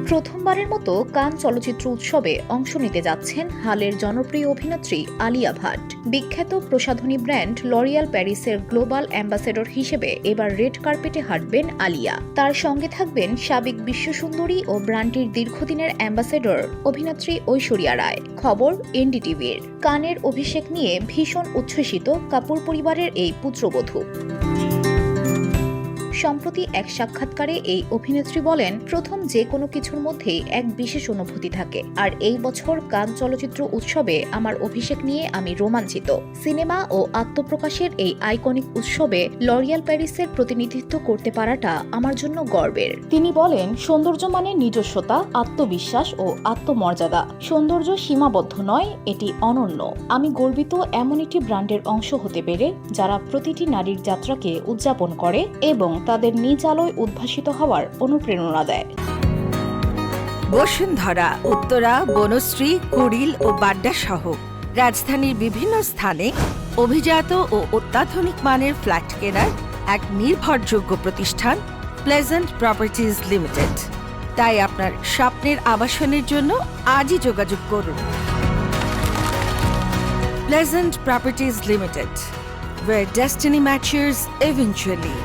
প্রথমবারের মতো কান চলচ্চিত্র উৎসবে অংশ নিতে যাচ্ছেন হালের জনপ্রিয় অভিনেত্রী আলিয়া ভাট। বিখ্যাত প্রসাধনী ব্র্যান্ড লরিয়াল প্যারিসের গ্লোবাল অ্যাম্বাসেডর হিসেবে এবার রেড কার্পেটে হাঁটবেন আলিয়া। তার সঙ্গে থাকবেন সাবেক বিশ্বসুন্দরী ও ব্র্যান্ডটির দীর্ঘদিনের অ্যাম্বাসেডর অভিনেত্রী ঐশ্বরিয়া রায়। খবর এনডিটিভির। কানের অভিষেক নিয়ে ভীষণ উচ্ছ্বসিত কাপুর পরিবারের এই পুত্রবধূ। সম্প্রতি এক সাক্ষাৎকারে এই অভিনেত্রী বলেন, প্রথম যে কোনো কিছুর মধ্যেই এক বিশেষ অনুভূতি থাকে, আর এই বছর কান চলচ্চিত্র উৎসবে আমার অভিষেক নিয়ে আমি রোমাঞ্চিত। সিনেমা ও আত্মপ্রকাশের এই আইকনিক উৎসবে লরিয়াল প্যারিসের প্রতিনিধিত্ব করতে পারাটা আমার জন্য গর্বের। তিনি বলেন, সৌন্দর্য মানে নিজস্বতা, আত্মবিশ্বাস ও আত্মমর্যাদা। সৌন্দর্য সীমাবদ্ধ নয়, এটি অনন্য। আমি গর্বিত এমন একটি ব্র্যান্ডের অংশ হতে পেরে, যারা প্রতিটি নারীর যাত্রাকে উদযাপন করে এবং তাদের নিজ আলোয় উদ্ভাসিত হওয়ার অনুপ্রেরণা দেয়। বসুন্ধরা, উত্তরা, বনশ্রী, কুড়িল ও বাড্ডা সহ রাজধানীর বিভিন্ন স্থানে অভিজাত ও অত্যাধুনিক মানের ফ্ল্যাট কেনার এক নির্ভরযোগ্য প্রতিষ্ঠান প্লেজেন্ট প্রপার্টিজ লিমিটেড। তাই আপনার স্বপ্নের আবাসনের জন্য আজই যোগাযোগ করুন। Pleasant properties limited, where destiny matches eventually.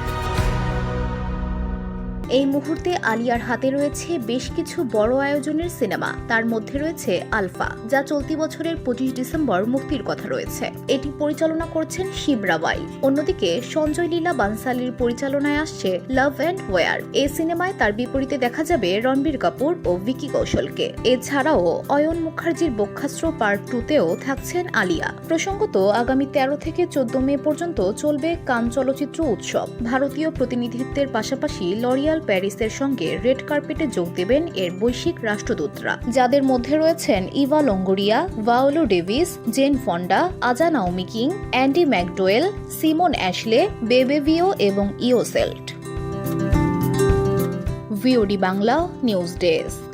এই মুহূর্তে আলিয়ার হাতে রয়েছে বেশ কিছু বড় আয়োজনের সিনেমা। তার মধ্যে রয়েছে আলফা, যা চলতি বছরের 25 ডিসেম্বর মুক্তির কথা রয়েছে। এটি পরিচালনা করছেন শিব রাওয়াল। অন্যদিকে সঞ্জয় লীলা বানসালির পরিচালনায় আসছে লাভ অ্যান্ড ওয়ার। এই সিনেমায় তার বিপরীতে দেখা যাবে রণবীর কাপুর ও ভিকি কৌশলকে। এছাড়াও অয়ন মুখার্জির বক্ষাস্ত্র পার্ট 2-তেও থাকছেন আলিয়া। প্রসঙ্গত, আগামী 13 থেকে 14 মে পর্যন্ত চলবে কান চলচ্চিত্র উৎসব। ভারতীয় প্রতিনিধিত্বের পাশাপাশি লরিয়াল প্যারিসের সঙ্গে রেড কার্পেটে যোগ দেবেন এর বৈশ্বিক রাষ্ট্রদূতরা, যাদের মধ্যে রয়েছেন Eva Longoria, Viola Davis, Jane Fonda, Aja Naomi King, Andie MacDowell, Simone Ashley, বেবেভিও এবং ইওসেল্ট। VOD Bangla news desk.